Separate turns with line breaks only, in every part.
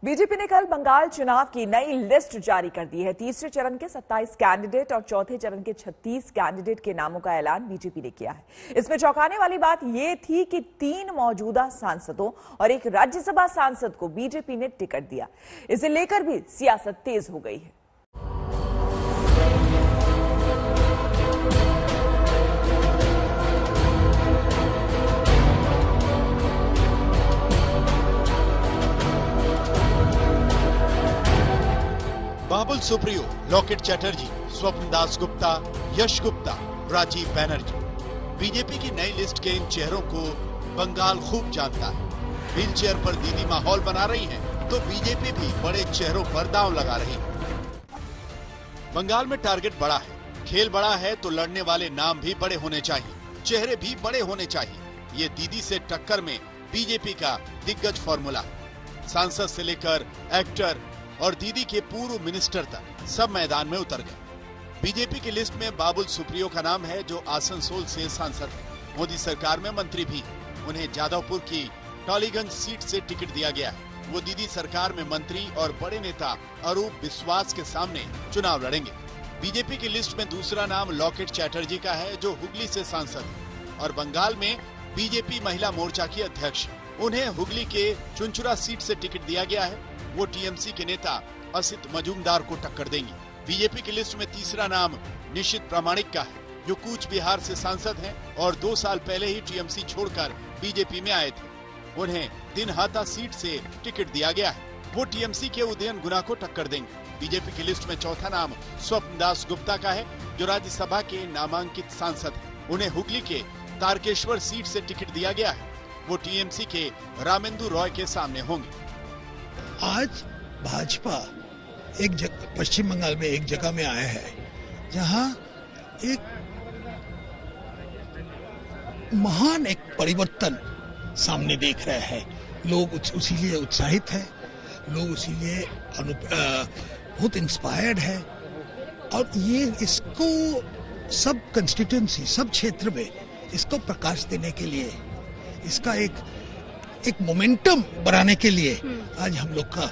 BJP ने कल बंगाल चुनाव की नई लिस्ट जारी कर दी है। तीसरे चरण के 27 कैंडिडेट और चौथे चरण के 36 कैंडिडेट के नामों का ऐलान बीजेपी ने किया है। इसमें चौंकाने वाली बात यह थी कि 3 मौजूदा सांसदों और एक राज्यसभा सांसद को बीजेपी ने टिकट दिया। इसे लेकर भी सियासत तेज हो गई है।
बाबुल सुप्रियो, लॉकेट चैटर्जी, स्वप्न दास गुप्ता, यश गुप्ता, राजीव बैनर्जी। बीजेपी की नई लिस्ट के इन चेहरों को बंगाल खूब जानता है। व्हील चेयर पर दीदी माहौल बना रही हैं, तो बीजेपी भी बड़े चेहरों पर दांव लगा रही है। बंगाल में टारगेट बड़ा है, खेल बड़ा है, तो लड़ने वाले नाम भी बड़े होने चाहिए, चेहरे भी बड़े होने चाहिए। ये दीदी से टक्कर में बीजेपी का दिग्गज फॉर्मूला। सांसद से लेकर एक्टर और दीदी के पूर्व मिनिस्टर तक सब मैदान में उतर गए। बीजेपी की लिस्ट में बाबुल सुप्रियो का नाम है, जो आसनसोल से सांसद है। मोदी सरकार में मंत्री भी। उन्हें जादवपुर की टॉलीगंज सीट से टिकट दिया गया है। वो दीदी सरकार में मंत्री और बड़े नेता अरूप विश्वास के सामने चुनाव लड़ेंगे। बीजेपी की लिस्ट में दूसरा नाम लॉकेट चैटर्जी का है, जो हुगली से सांसद है और बंगाल में बीजेपी महिला मोर्चा की अध्यक्ष। उन्हें हुगली के चुनचुरा सीट से टिकट दिया गया है। वो टीएमसी के नेता असित मजूमदार को टक्कर देंगी। बीजेपी की लिस्ट में तीसरा नाम निशित प्रामाणिक का है, जो कूच बिहार से सांसद हैं और 2 साल पहले ही टीएमसी छोड़कर बीजेपी में आए थे। उन्हें दिनहाटा सीट से टिकट दिया गया है। वो टीएमसी के उदयन गुना को टक्कर देंगे। बीजेपी की लिस्ट में चौथा नाम स्वप्न दास गुप्ता का है, जो राज्यसभा के नामांकित सांसद है। उन्हें हुगली के तारकेश्वर सीट से टिकट दिया गया है। वो टीएमसी के रामेंदु रॉय के सामने होंगे।
आज भाजपा पश्चिम बंगाल में एक जगह में आया है, जहां एक महान एक परिवर्तन सामने देख रहे हैं। लोग उसीलिए उत्साहित हैं, लोग उसीलिए बहुत इंस्पायर्ड है। और ये इसको सब कंस्टिट्यूएंसी, सब क्षेत्र में इसको प्रकाश देने के लिए, इसका एक मोमेंटम बनाने के लिए आज हम लोग का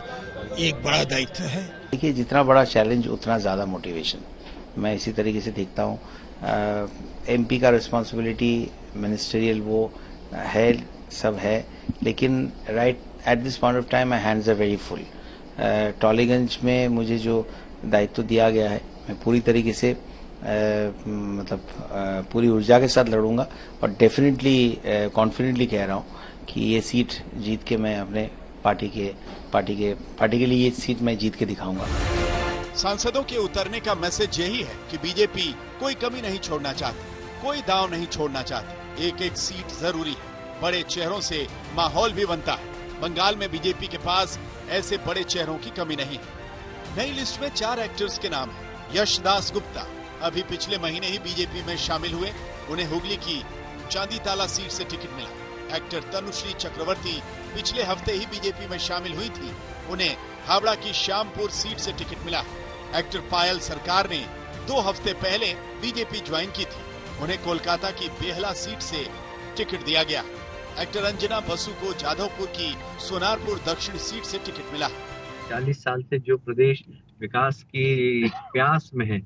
एक बड़ा दायित्व है।
देखिए, जितना बड़ा चैलेंज उतना ज्यादा मोटिवेशन, मैं इसी तरीके से देखता हूँ। एमपी का रिस्पांसिबिलिटी मिनिस्टरियल वो है, सब है, लेकिन right at this point of time my hands are very full. Tollygunge में मुझे जो दायित्व दिया गया है, मैं पूरी तरीके से पूरी ऊर्जा के साथ लड़ूंगा और डेफिनेटली कॉन्फिडेंटली कह रहा हूँ कि ये सीट जीत के मैं अपने पार्टी के लिए ये सीट मैं जीत के दिखाऊंगा।
सांसदों के उतरने का मैसेज यही है कि बीजेपी कोई कमी नहीं छोड़ना चाहती, कोई दांव नहीं छोड़ना चाहती। एक एक सीट जरूरी है। बड़े चेहरों से माहौल भी बनता है। बंगाल में बीजेपी के पास ऐसे बड़े चेहरों की कमी नहीं है। नई लिस्ट में 4 एक्टर्स के नाम है। यश दास गुप्ता अभी पिछले महीने ही बीजेपी में शामिल हुए। उन्हें हुगली की चांदी ताला सीट से टिकट मिला। एक्टर तनुश्री चक्रवर्ती पिछले हफ्ते ही बीजेपी में शामिल हुई थी। उन्हें हावड़ा की श्यामपुर सीट से टिकट मिला। एक्टर पायल सरकार ने 2 हफ्ते पहले बीजेपी ज्वाइन की थी। उन्हें कोलकाता की बेहला सीट से टिकट दिया गया। एक्टर अंजना बसु को जादवपुर की सोनारपुर दक्षिण सीट से टिकट मिला।
40 साल से जो प्रदेश विकास की प्यास में है,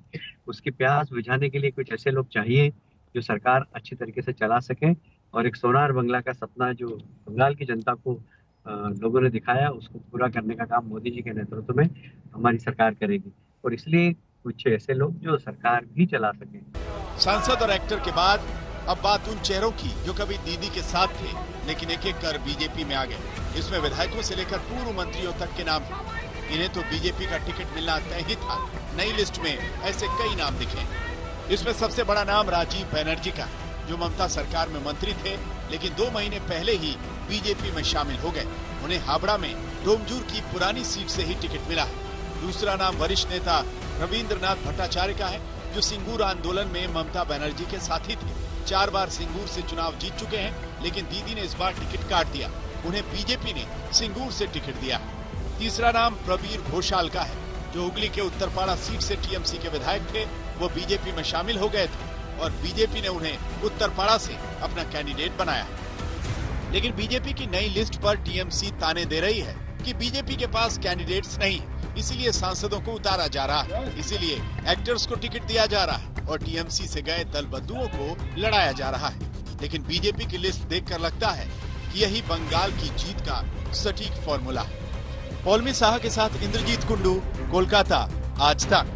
उसकी प्यास बुझाने के लिए कुछ ऐसे लोग चाहिए जो सरकार अच्छी तरीके से चला सके। और एक सोनार बंगला का सपना जो बंगाल की जनता को लोगों ने दिखाया, उसको पूरा करने का काम मोदी जी के नेतृत्व में हमारी सरकार करेगी। और इसलिए कुछ ऐसे लोग जो सरकार भी चला सके।
सांसद और एक्टर के बाद अब बात उन चेहरों की जो कभी दीदी के साथ थे, लेकिन एक एक कर बीजेपी में आ गए। इसमें विधायकों से लेकर पूर्व मंत्रियों तक के नाम हैं। इन्हें तो बीजेपी का टिकट मिलना तय ही था। नई लिस्ट में ऐसे कई नाम दिखे। इसमें सबसे बड़ा नाम राजीव बैनर्जी का, जो ममता सरकार में मंत्री थे, लेकिन 2 महीने पहले ही बीजेपी में शामिल हो गए। उन्हें हावड़ा में डोमजूर की पुरानी सीट से ही टिकट मिला। दूसरा नाम वरिष्ठ नेता रविंद्रनाथ भट्टाचार्य का है, जो सिंगूर आंदोलन में ममता बनर्जी के साथी थे। 4 बार सिंगूर से चुनाव जीत चुके हैं, लेकिन दीदी ने इस बार टिकट काट दिया। उन्हें बीजेपी ने सिंगूर से टिकट दिया। तीसरा नाम प्रवीर घोषाल का है, जो हुगली के उत्तरपाड़ा सीट से टीएमसी के विधायक थे। वो बीजेपी में शामिल हो गए थे और बीजेपी ने उन्हें उत्तरपाड़ा से अपना कैंडिडेट बनाया। लेकिन बीजेपी की नई लिस्ट पर टीएमसी ताने दे रही है कि बीजेपी के पास कैंडिडेट्स नहीं, इसीलिए सांसदों को उतारा जा रहा है, इसीलिए एक्टर्स को टिकट दिया जा रहा है और टीएमसी से गए दल बंधुओं को लड़ाया जा रहा है। लेकिन बीजेपी की लिस्ट देखकर लगता है कि यही बंगाल की जीत का सटीक फॉर्मूला है। पौलमी साहा के साथ इंद्रजीत कुंडू, कोलकाता, आज तक।